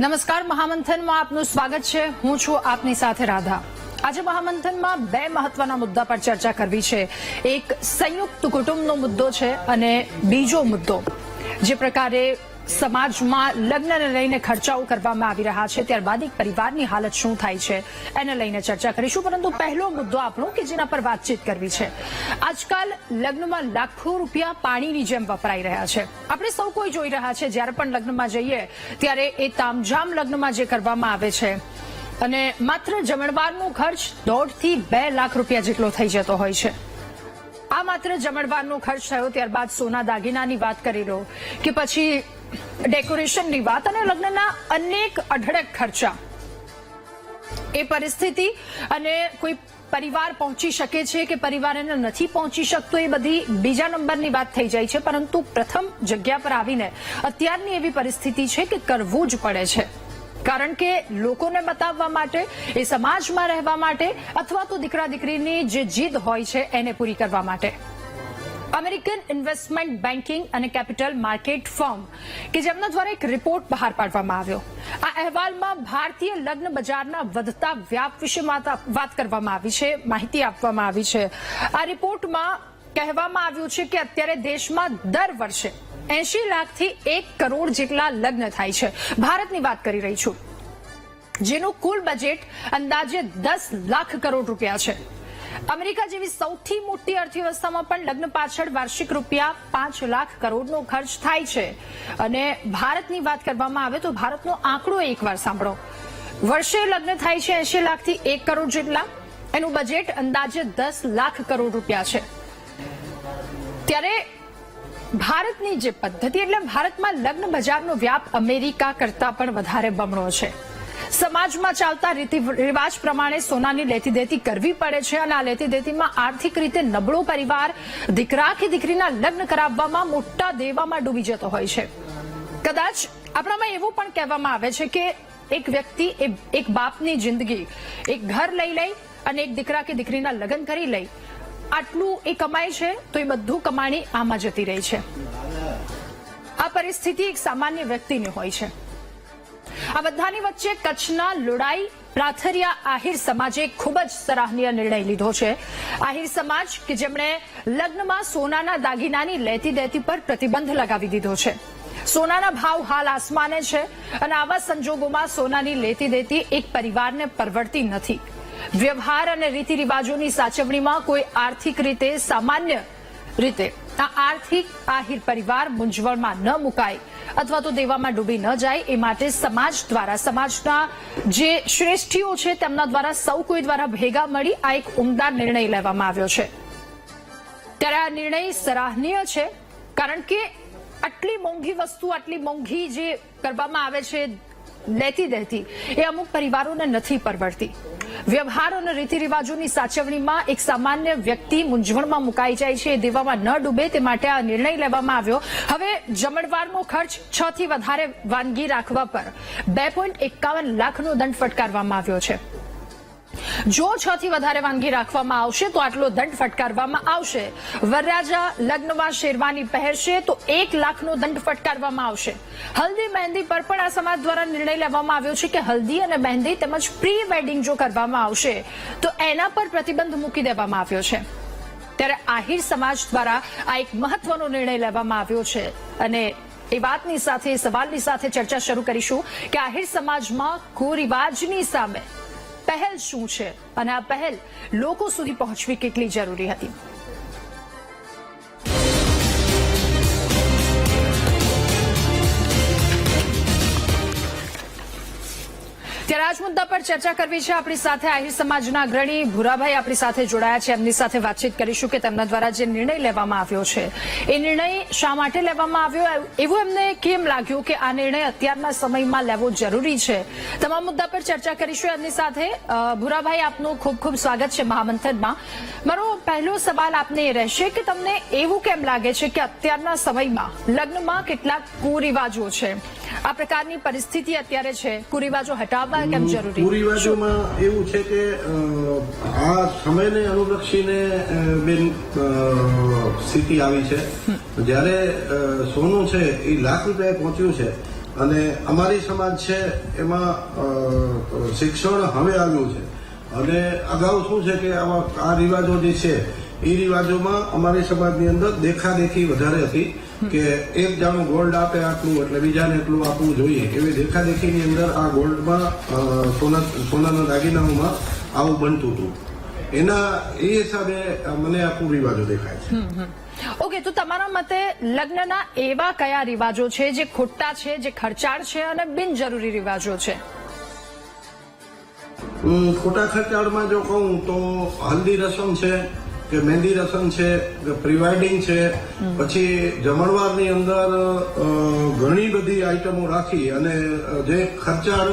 નમસ્કાર, મહામંથનમાં આપનું સ્વાગત છે. હું છું આપની સાથે રાધા. આજે મહામંથનમાં બે મહત્વના મુદ્દા પર ચર્ચા કરવી છે. એક સંયુક્ત કુટુંબનો મુદ્દો છે અને બીજો મુદ્દો જે પ્રકારે સમાજમાં લગ્નને લઈને ખર્ચાઓ કરવામાં આવી રહ્યા છે, ત્યારબાદ એક પરિવારની હાલત શું થાય છે એને લઈને ચર્ચા કરીશું. પરંતુ પહેલો મુદ્દો આપણો કે જેના પર વાતચીત કરવી છે, આજકાલ લગ્નમાં લાખો રૂપિયા પાણીની જેમ વપરાઈ રહ્યા છે. આપણે સૌ કોઈ જોઈ રહ્યા છે, જ્યારે પણ લગ્નમાં જઈએ ત્યારે એ તામઝામ લગ્નમાં જે કરવામાં આવે છે અને માત્ર જમણવારનો ખર્ચ 1.5 થી 2 લાખ રૂપિયા જેટલો થઈ જતો હોય છે. આ માત્ર જમણવારનો ખર્ચ થયો, ત્યારબાદ સોના દાગીનાની વાત કરી લો કે પછી ડેકોરેશનની વાત અને લગ્નના અનેક અઢળક ખર્ચા. એ પરિસ્થિતિ અને કોઈ પરિવાર પહોંચી શકે છે કે પરિવાર એને નથી પહોંચી શકતો, એ બધી બીજા નંબરની વાત થઈ જાય છે. પરંતુ પ્રથમ જગ્યા પર આવીને અત્યારની એવી પરિસ્થિતિ છે કે કરવું જ પડે છે, કારણ કે લોકોને બતાવવા માટે, એ સમાજમાં રહેવા માટે, અથવા તો દીકરા દીકરીની જે જીદ હોય છે એને પૂરી કરવા માટે. અમેરિકન ઇન્વેસ્ટમેન્ટ બેન્કિંગ અને કેપિટલ માર્કેટ ફર્મ કે જેમના દ્વારા એક રિપોર્ટ બહાર પાડવામાં આવ્યો. આ અહેવાલમાં ભારતીય લગ્ન બજારના વધતા વ્યાપ વિશે વાત કરવામાં આવી છે, માહિતી આપવામાં આવી છે. આ રિપોર્ટમાં કહેવામાં આવ્યું છે કે અત્યારે દેશમાં દર વર્ષે 80 લાખથી 1 કરોડ જેટલા લગ્ન થાય છે. ભારતની વાત કરી રહી છું, જેનું કુલ બજેટ અંદાજે 10 લાખ કરોડ રૂપિયા છે. અમેરિકા જેવી સૌથી મોટી અર્થવ્યવસ્થામાં પણ લગ્ન પાછળ વાર્ષિક રૂપિયા 5 લાખ કરોડનો ખર્ચ થાય છે. અને ભારતની વાત કરવામાં આવે તો ભારતનો આંકડો એકવાર સાંભળો. વર્ષે લગ્ન થાય છે 80 લાખથી 1 કરોડ જેટલા, એનું બજેટ અંદાજે 10 લાખ કરોડ રૂપિયા છે. ત્યારે ભારતની જે પદ્ધતિ, એટલે ભારતમાં લગ્ન બજારનો વ્યાપ અમેરિકા કરતા પણ વધારે બમણો છે. સમાજમાં ચાલતા રીતિ રિવાજ પ્રમાણે સોનાની લેતી દેતી કરવી પડે છે અને આ લેતી દેતીમાં આર્થિક રીતે નબળો પરિવાર દીકરા કે દીકરીના લગ્ન કરાવવામાં મોટા દેવામાં ડૂબી જતો હોય છે. કદાચ આપણામાં એવું પણ કહેવામાં આવે છે કે એક વ્યક્તિ, એક બાપની જિંદગી એક ઘર લઈ લે અને એક દીકરા કે દીકરીના લગ્ન કરી લે, આટલું એ કમાય છે તો એ બધું કમાણી આમાં જતી રહી છે. આ પરિસ્થિતિ એક સામાન્ય વ્યક્તિની હોય છે. આ બધાની વચ્ચે કચ્છના લોડાઈ પ્રાથરિયા આહિર સમાજે ખૂબ જ સરાહનીય નિર્ણય લીધો છે. આહિર સમાજ કે જેમણે લગ્નમાં સોનાના દાગીનાની લેતી દેતી પર પ્રતિબંધ લગાવી દીધો છે. સોનાના ભાવ હાલ આસમાને છે અને આવા સંજોગોમાં સોનાની લેતી દેતી એક પરિવારને પરવડતી નથી. વ્યવહાર અને રીતિ રિવાજોની સાચવણીમાં કોઈ આર્થિક રીતે, સામાન્ય રીતે આ આર્થિક આહિર પરિવાર મૂંઝવણમાં ન મુકાય અથવા તો દેવામાં ડૂબી ન જાય, એ માટે સમાજ દ્વારા, સમાજના જે શ્રેષ્ઠીઓ છે તેમના દ્વારા, સૌ કોઈ દ્વારા ભેગા મળી આ એક ઉમદા નિર્ણય લેવામાં આવ્યો છે. ત્યારે આ નિર્ણય સરાહનીય છે, કારણ કે આટલી મોંઘી વસ્તુ, આટલી મોંઘી જે કરવામાં આવે છે લેતી દેતી, એ અમુક પરિવારોને નથી પરવડતી. વ્યવહાર અને રીતિ રિવાજોની સાચવણીમાં એક સામાન્ય વ્યક્તિ મૂંઝવણમાં મુકાઈ જાય છે, એ દેવામાં ન ડૂબે તે માટે આ નિર્ણય લેવામાં આવ્યો. હવે જમણવારનો ખર્ચ 6 થી વધારે વાનગી રાખવા પર 2.51 લાખનો દંડ ફટકારવામાં આવ્યો છે. જો 6 થી વધારે વાનગી રાખવામાં આવશે તો આટલો દંડ ફટકારવામાં આવશે. વરરાજા લગ્નમાં શેરવાની પહેરશે તો 1 લાખનો દંડ ફટકારવામાં આવશે. હલ્દી મહેંદી પર પણ આ સમાજ દ્વારા નિર્ણય લેવામાં આવ્યો છે કે હલ્દી અને મહેંદી તેમજ પ્રી વેડિંગ જો કરવામાં આવશે તો એના પર પ્રતિબંધ મૂકી દેવામાં આવ્યો છે. ત્યારે આહિર સમાજ દ્વારા આ એક મહત્વનો નિર્ણય લેવામાં આવ્યો છે અને એ વાતની સાથે, સવાલની સાથે ચર્ચા શરૂ કરીશું કે આહિર સમાજમાં કુરિવાજની સામે પહેલ શું છે અને આ પહેલ લોકો સુધી પહોંચવી કેટલી જરૂરી હતી. ત્યારે આજ મુદ્દા પર ચર્ચા કરવી છે. આપણી સાથે આહિર સમાજના અગ્રણી ભૂરાભાઈ આપણી સાથે જોડાયા છે. એમની સાથે વાતચીત કરીશું કે તેમના દ્વારા જે નિર્ણય લેવામાં આવ્યો છે, એ નિર્ણય શા માટે લેવામાં આવ્યો, એવું એમને કેમ લાગ્યું કે આ નિર્ણય અત્યારના સમયમાં લેવો જરૂરી છે. તમામ મુદ્દા પર ચર્ચા કરીશું એમની સાથે. ભૂરાભાઈ, આપનું ખૂબ ખૂબ સ્વાગત છે મહામંથનમાં. મારો પહેલો સવાલ આપને એ રહેશે કે તમને એવું કેમ લાગે છે કે અત્યારના સમયમાં લગ્નમાં કેટલાક કુરિવાજો છે, આ પ્રકારની પરિસ્થિતિ અત્યારે છે, કુરિવાજો હટાવવા કેમ જરૂરી? કુરિવાજોમાં એવું છે કે આ સમયને અનુલક્ષીને બેન સ્થિતિ આવી છે. જ્યારે સોનું છે એ ₹1,00,000 પહોંચ્યું છે અને અમારી સમાજ છે એમાં શિક્ષણ હવે આવ્યું છે અને અગાઉ શું છે કે આ રિવાજો જે છે એ રિવાજોમાં અમારી સમાજની અંદર દેખાદેખી વધારે હતી કે એક જાણું ગોલ્ડ આપે આટલું એટલે બીજાને એટલું આપવું જોઈએ એવી દેખાદેખીની અંદર આ ગોલ્ડમાં સોનાના દાગીનાઓમાં આવું બનતું હતું એના એ હિસાબે મને આ કુરિવાજો દેખાય છે. ઓકે, તો તમારા મતે લગ્નના એવા કયા રિવાજો છે જે ખોટા છે, જે ખર્ચાળ છે અને બિનજરૂરી રિવાજો છે? ખોટા ખર્ચાળમાં જો કહું તો હલ્દી રસમ છે કે મહેંદી રસમ છે કે પ્રી વેડિંગ છે, પછી જમણવારની અંદર ઘણી બધી આઈટમો રાખી અને જે ખર્ચાળ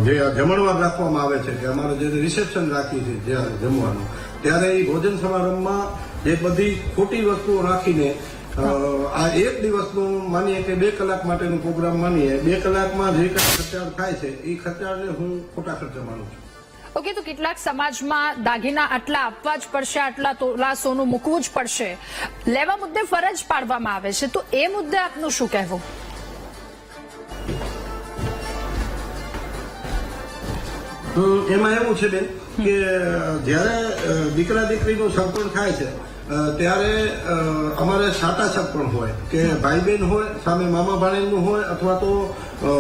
જે જમણવાર રાખવામાં આવે છે કે અમારે જે રિસેપ્શન રાખી છે જ્યારે જમવાનું ત્યારે એ ભોજન સમારંભમાં જે બધી ખોટી વસ્તુઓ રાખીને આ એક દિવસનું માનીએ કે 2 કલાક માટેનો પ્રોગ્રામ માનીએ 2 કલાકમાં જે કઈ ખર્ચાળ થાય છે એ ખર્ચાળને હું ખોટા ખર્ચા માનું છું. ઓકે, તો કેટલાક સમાજમાં દાગીના આટલા આપવા જ પડશે, આટલા તોલા સોનું મૂકવું જ પડશે, લેવા મુદ્દે ફરજ પાડવામાં આવે છે, તો એ મુદ્દે આપનું શું કહેવું? એમાં એવું છે બેન કે જયારે દીકરા દીકરીનું સંપર્ક થાય છે ત્યારે અમારે સાટા સગપણ હોય કે ભાઈ બહેન હોય, સામે મામા ભાણેજનું હોય અથવા તો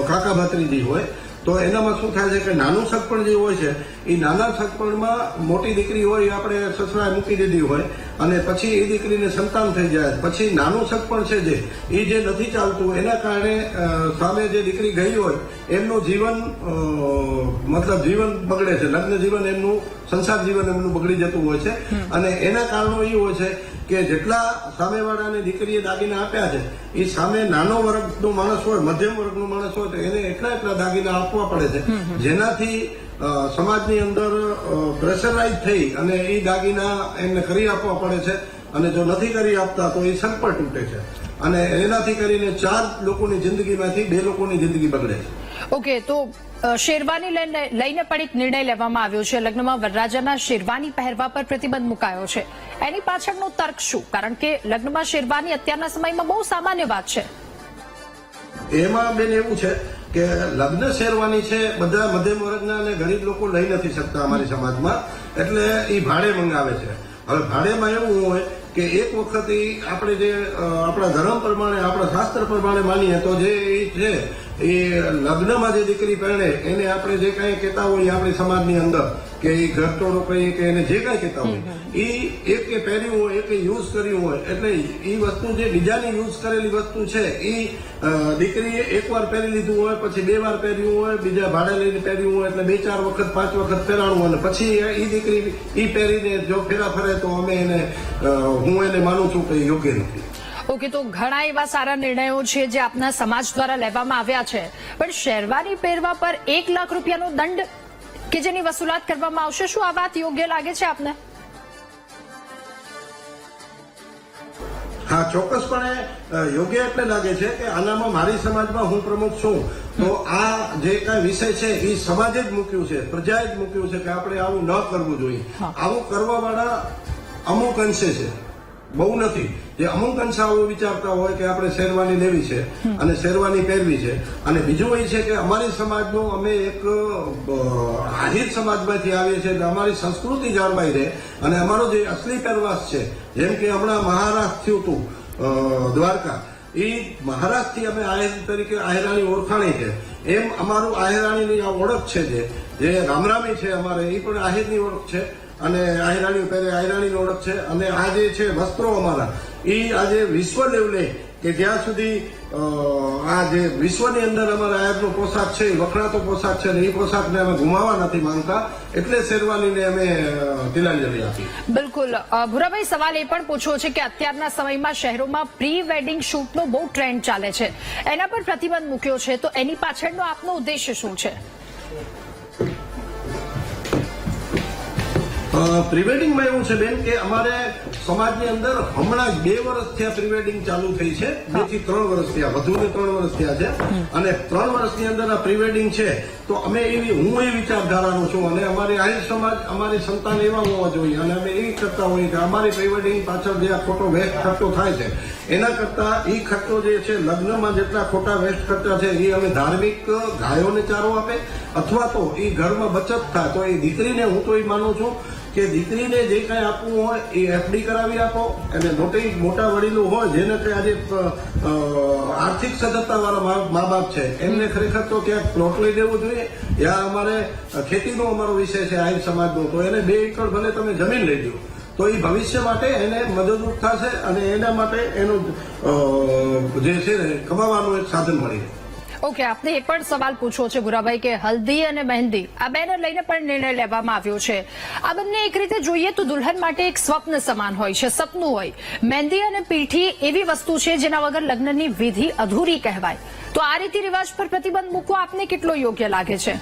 કાકા ભત્રીજી હોય, તો એનામાં શું થાય છે કે નાનું સગપણ જે હોય છે એ નાના સગપણમાં મોટી દીકરી હોય એ આપણે સસરાએ મૂકી દીધી હોય અને પછી એ દીકરીને સંતાન થઈ જાય, પછી નાનું સગપણ છે જે નથી ચાલતું એના કારણે સામે જે દીકરી ગઈ હોય એમનું જીવન મતલબ જીવન બગડે છે, લગ્ન જીવન એમનું, સંસાર જીવન એમનું બગડી જતું હોય છે અને એના કારણો એ હોય છે કે જેટલા સામેવાળાને દીકરીએ દાગીના આપ્યા છે એ સામે નાનો વર્ગનો માણસ હોય, મધ્યમ વર્ગનો માણસ હોય તો એને એટલા દાગીના આપવા પડે છે જેનાથી સમાજની અંદર પ્રેશરાઇઝ થઈ અને એ દાગીના એમને કરી આપવા પડે છે અને જો નથી કરી આપતા તો એ સંપર્ક તૂટે છે અને એનાથી કરીને 4 લોકોની જિંદગીમાંથી 2 લોકોની જિંદગી બગડે છે. ઓકે, તો શેરવાની લઈને પણ એક નિર્ણય લેવામાં આવ્યો છે. લગ્નમાં વરરાજાના શેરવાની પહેરવા પર પ્રતિબંધ મુકાયો છે. એની પાછળનો તર્ક શું? કારણ કે લગ્નમાં શેરવાની અત્યારના સમયમાં બહુ સામાન્ય વાત છે. એમાં બેન એવું છે કે લગ્ન શેરવાની છે બધા મધ્યમ વર્ગના અને ગરીબ લોકો લઈ નથી શકતા અમારી સમાજમાં, એટલે એ ભાડે મંગાવે છે. હવે ભાડેમાં એવું હોય કે એક વખત આપણે જે આપણા ધર્મ પ્રમાણે, આપણા શાસ્ત્ર પ્રમાણે માનીએ તો જે છે એ લગ્નમાં જે દીકરી પહેણે એને આપણે જે કાંઈ કહેતા હોય આપણી સમાજની અંદર કે એ ઘરટોળો કહીએ કે એને જે કાંઈ કહેતા હોય એ એક પહેર્યું હોય, એક યુઝ કર્યું હોય, એટલે એ વસ્તુ જે બીજાની યુઝ કરેલી વસ્તુ છે એ દીકરીએ એકવાર પહેરી લીધું હોય, પછી 2 વાર પહેર્યું હોય, બીજા ભાડે લઈને પહેર્યું હોય, એટલે 2-4 વખત 5 વખત પહેરાણું હોય અને પછી એ દીકરી એ પહેરીને જો ફેરા ફરે તો હું એને માનું છું કે યોગ્ય નથી. ઓકે, તો ઘણા એવા સારા નિર્ણયો છે જે આપના સમાજ દ્વારા લેવામાં આવ્યા છે, પણ શેરવાની પહેરવા પર 1 લાખ રૂપિયાનો દંડ કે જેની વસૂલાત કરવામાં આવશે, શું આ વાત યોગ્ય લાગે છે આપને? હા, ચોક્કસપણે યોગ્ય એટલે લાગે છે કે આનામાં મારી સમાજમાં હું પ્રમુખ છું તો આ જે કાંઈ વિષય છે એ સમાજે જ મૂક્યું છે, પ્રજાએ જ મૂક્યું છે કે આપણે આવું ન કરવું જોઈએ. આવું કરવાવાળા અમુક અંશે છે, બહુ નથી. જે અમુક અંશે આવું વિચારતા હોય કે આપણે શેરવાની લેવી છે અને શેરવાની પહેરવી છે. અને બીજું એ છે કે અમારી સમાજનું, અમે એક આહિર સમાજમાંથી આવીએ છીએ એટલે અમારી સંસ્કૃતિ જાળવાઈ રહે અને અમારો જે અસલી પહેરવાશ છે, જેમ કે હમણાં મહારાષ્ટ્ર થયું હતું દ્વારકા, એ મહારાષ્ટ્રથી અમે આહિર તરીકે આહિરાણી ઓળખાણી છે, એમ અમારું આહિરાણીની આ ઓળખ છે જે રામરામી છે અમારે, એ પણ આહિરની ઓળખ છે અને આહિરાણી પહેરે આહિરાણીની ઓળખ છે. અને આ જે છે વસ્ત્રો અમારા એ આજે વિશ્વ લેવલે કે જ્યાં સુધી આ જે વિશ્વની અંદર અમારા આહિરનો પોશાક છે એ વખણાતો પોશાક છે અને એ પોશાકને અમે ગુમાવવા નથી માંગતા, એટલે શેરવાનીને અમે તિલાંજલિ આપી. બિલકુલ. ભૂરાભાઈ, સવાલ એ પણ પૂછવો છે કે અત્યારના સમયમાં શહેરોમાં પ્રી વેડિંગ શૂટનો બહુ ટ્રેન્ડ ચાલે છે, એના પર પ્રતિબંધ મૂક્યો છે, તો એની પાછળનો આપનો ઉદ્દેશ્ય શું છે? પ્રી વેડિંગમાં એવું છે બેન કે અમારે સમાજની અંદર હમણાં જ 2 વર્ષ થયા પ્રી વેડિંગ ચાલુ થઈ છે, 2 થી 3 વર્ષ થયા, વધુને 3 વર્ષ થયા છે. અને 3 વર્ષની અંદર આ પ્રી વેડિંગ છે. તો હું એ વિચારધારાનો છું અને અમારી આહિર સમાજ, અમારી સંતાન એવા હોવા જોઈએ અને અમે એ કરતા હોઈએ કે અમારી પ્રી વેડિંગ પાછળ જે આ ખોટો વેસ્ટ ખર્ચો થાય છે એના કરતા એ ખર્ચો જે છે લગ્નમાં જેટલા ખોટા વેસ્ટ ખર્ચા છે એ અમે ધાર્મિક ગાયોને ચારો આપે અથવા તો એ ઘરમાં બચત થાય. તો એ દીકરીને હું તો એ માનું છું કે દીકરીને જે કાંઈ આપવું હોય એ એફડી કરાવી આપો. અને મોટા વડીલો હોય જેને કે આજે આર્થિક સદ્ધરતા વાળા મા બાપ છે એમને ખરેખર તો ક્યાંક પ્લોટ લઈ દેવું જોઈએ. યા અમારે ખેતીનો અમારો વિષય છે આહિર સમાજનો, તો એને 2 એકર ભલે તમે જમીન લઈ દો તો એ ભવિષ્ય માટે એને મદદરૂપ થશે અને એના માટે એનું જે છે ને કમાવાનું એક સાધન મળી. ઓકે, આપને એ પણ સવાલ પૂછવો છે ભૂરાભાઈ કે હલ્દી અને મહેંદી આ બેને લઈને પણ નિર્ણય લેવામાં આવ્યો છે. આ બંને એક રીતે જોઈએ તો દુલ્હન માટે એક સ્વપ્ન સમાન હોય છે, સપનું હોય. મહેંદી અને પીઠી એવી વસ્તુ છે જેના વગર લગ્નની વિધિ અધૂરી કહેવાય. તો આ રીતિ રિવાજ પર પ્રતિબંધ મૂકવો આપને કેટલો યોગ્ય લાગે છે?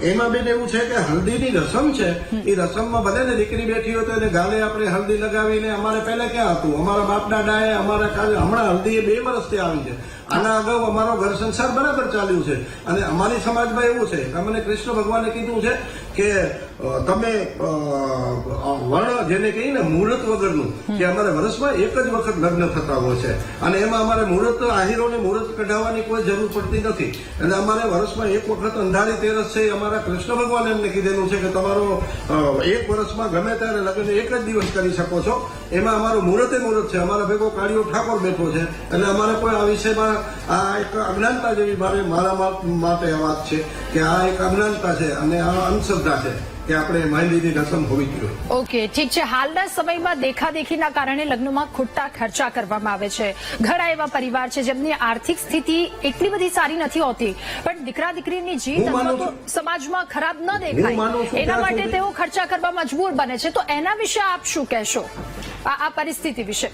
એમાં બેન એવું છે કે હલ્દીની રસમ છે એ રસમમાં ભલે ને દીકરી બેઠી હોય તો એને ગાલે આપણે હલ્દી લગાવીને અમારે પહેલા ક્યાં હતું, અમારા બાપ દાદાએ અમારા હમણાં હલ્દી 2 વર્ષથી આવી છે. આના અગાઉ અમારો ઘર સંસાર બરાબર ચાલ્યું છે અને અમારી સમાજમાં એવું છે કે અમને કૃષ્ણ ભગવાને કીધું છે કે તમે વર્ણ જેને કહીએ ને મુહૂર્ત વગરનું, કે અમારે વર્ષમાં એક જ વખત લગ્ન થતા હોય છે અને એમાં અમારે મુહૂર્ત આહિરોને મુહૂર્ત કઢાવવાની કોઈ જરૂર પડતી નથી. એટલે અમારે વર્ષમાં એક વખત અંધારી તેરસ છે અમારા કૃષ્ણ ભગવાને એમને કીધેલું છે કે તમારો 1 વર્ષમાં ગમે ત્યારે લગ્ન એક જ દિવસ કરી શકો છો. એમાં અમારું મુહૂર્ત છે. અમારા ભેગો કાળિયો ઠાકોર બેઠો છે એટલે અમારે કોઈ આ વિષયમાં આ એક અજ્ઞાનતા જેવી મારા માટે આ વાત છે કે આ એક અજ્ઞાનતા છે અને આ અંધશ્રદ્ધા છે કે આપણે મહેંદીની રસમ હોવી જોઈએ. ઓકે, ઠીક છે. હાલના સમયમાં દેખાદેખીના કારણે લગ્નમાં ખોટા ખર્ચા કરવામાં આવે છે. ઘણા એવા પરિવાર છે જેમની આર્થિક સ્થિતિ એટલી બધી સારી નથી હોતી, પણ દીકરા દીકરીની જીત અથવા તો સમાજમાં ખરાબ ન દેખાય એના માટે તેઓ ખર્ચા કરવા મજબૂર બને છે. તો એના વિશે આપ શું કહેશો, આ પરિસ્થિતિ વિશે?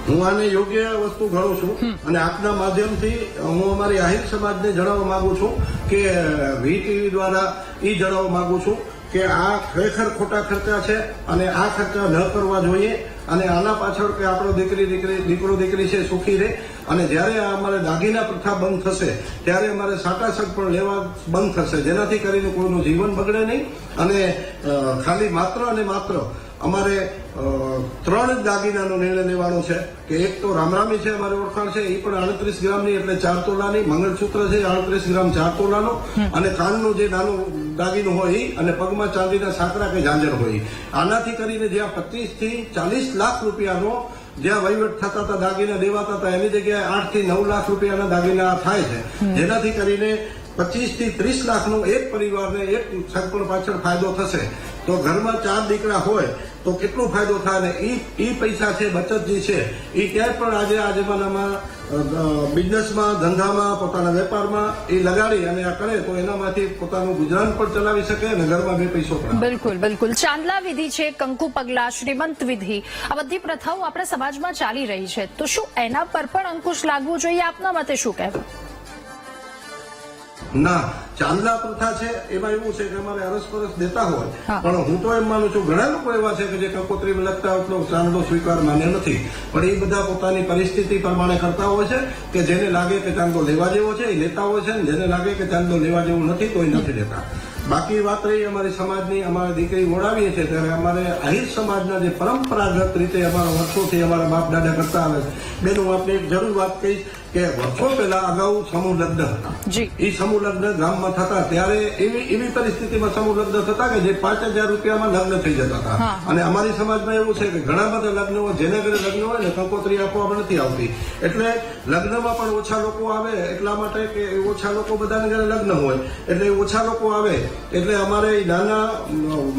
હું આને યોગ્ય વસ્તુ ગણું છું અને આપના માધ્યમથી હું અમારી આહિર સમાજને જણાવવા માંગુ છું કે VTV દ્વારા એ જણાવવા માંગુ છું કે આ ખરેખર ખોટા ખર્ચા છે અને આ ખર્ચા ન કરવા જોઈએ. અને આના પાછળ કે આપણો દીકરો દીકરી છે સુખી રહે. અને જ્યારે આ અમારે દાગીના પ્રથા બંધ થશે ત્યારે અમારે સાટાસટ પણ લેવા બંધ થશે, જેનાથી કરીને કોઈનું જીવન બગડે નહીં. અને ખાલી માત્ર અને માત્ર અમારે 3 જ દાગીનાનો નિર્ણય લેવાનો છે કે એક તો રામરામી છે, અમારી ઓળખાણ છે, એ પણ 38 ગ્રામની એટલે 4 તોલાની. મંગળસૂત્ર છે 38 ગ્રામ 4 તોલાનો. અને કાનનું જે નાનું દાગીનું હોય એ અને પગમાં ચાંદીના સાંકડા કે ઝાંઝર હોય. આનાથી કરીને જ્યાં 25 થી 40 લાખ રૂપિયાનો જ્યાં વહીવટ થતા હતા, દાગીના દેવાતા હતા, એની જગ્યાએ 8 થી 9 લાખ રૂપિયાના દાગીના થાય છે. જેનાથી કરીને 25 થી 30 લાખનો એક પરિવારને એક સગપણ પાછળ ફાયદો થશે. તો ઘરમાં 4 દીકરા હોય તો કેટલો ફાયદો થાય ને એ પૈસા છે, બચત જે છે એ ક્યાંય પણ આજે આ જમાનામાં બિઝનેસમાં, ધંધામાં, પોતાના વેપારમાં એ લગાડી અને આ કરે તો એનામાંથી પોતાનું ગુજરાન પણ ચલાવી શકે અને ઘરમાં 2 પૈસો પણ. બિલકુલ બિલકુલ. ચાંદલા વિધિ છે, કંકુ પગલા, શ્રીમંત વિધિ, આ બધી પ્રથાઓ આપણા સમાજમાં ચાલી રહી છે. તો શું એના પર પણ અંકુશ લાગવું જોઈએ? આપના મતે શું કહેવું? ના, ચાંદલા પ્રથા છે એમાં એવું છે કે અમારે અરસપરસ દેતા હોય, પણ હું તો એમ માનું છું ઘણા લોકો એવા છે કે જે કંકોત્રી લગતા હોય તો ચાંદલો સ્વીકાર માન્ય નથી. પણ એ બધા પોતાની પરિસ્થિતિ પ્રમાણે કરતા હોય છે કે જેને લાગે કે ચાંદલો લેવા જેવો છે એ લેતા હોય છે, જેને લાગે કે ચાંદલો લેવા જેવું નથી તો એ નથી લેતા. બાકી વાત રહી અમારી સમાજની, અમારી દીકરી ઓળાવીએ છીએ ત્યારે અમારે આહિર સમાજના જે પરંપરાગત રીતે અમારા વર્ષોથી અમારા બાપ દાદા કરતા આવે છે. બેન, હું આપને એક જરૂર વાત કહીશ કે વર્ષો પહેલા અગાઉ સમૂહ લગ્ન હતા. એ સમૂહ લગ્ન ગામમાં થતા ત્યારે એવી પરિસ્થિતિમાં સમૂહ લગ્ન થતા કે જે 5,000 રૂપિયામાં લગ્ન થઈ જતા હતા. અને અમારી સમાજમાં એવું છે કે ઘણા બધા લગ્ન હોય, જેને ઘરે લગ્ન હોય ને કંકોત્રી આપવામાં નથી આવતી, એટલે લગ્નમાં પણ ઓછા લોકો આવે એટલા માટે કે ઓછા લોકો બધાને ઘરે લગ્ન હોય એટલે ઓછા લોકો આવે એટલે અમારે નાના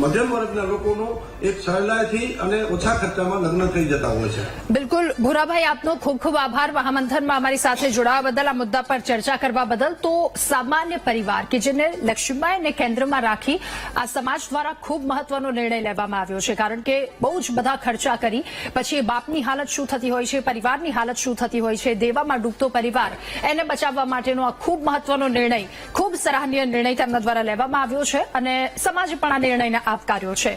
મધ્યમ વર્ગના લોકોનું એક સહેલાઈથી અને ઓછા ખર્ચામાં લગ્ન થઈ જતા હોય છે. બિલકુલ ભૂરાભાઈ, આપનો ખૂબ ખૂબ આભાર. મહામંથનમાં અમારી સાથે જોડાવા બદલ, આ મુદ્દા પર ચર્ચા કરવા બદલ. તો સામાન્ય પરિવાર કે જેને લક્ષ્મીબાઈને કેન્દ્રમાં રાખી આ સમાજ દ્વારા ખૂબ મહત્વનો નિર્ણય લેવામાં આવ્યો છે, કારણ કે બહુ જ બધા ખર્ચા કરી પછી એ બાપની હાલત શું થતી હોય છે, પરિવારની હાલત શું થતી હોય છે, દેવામાં ડૂબતો પરિવાર એને બચાવવા માટેનો આ ખૂબ મહત્વનો નિર્ણય, ખૂબ સરાહનીય નિર્ણય તેમના દ્વારા લેવામાં આવ્યો છે અને સમાજે પણ આ નિર્ણયને આવકાર્યો છે.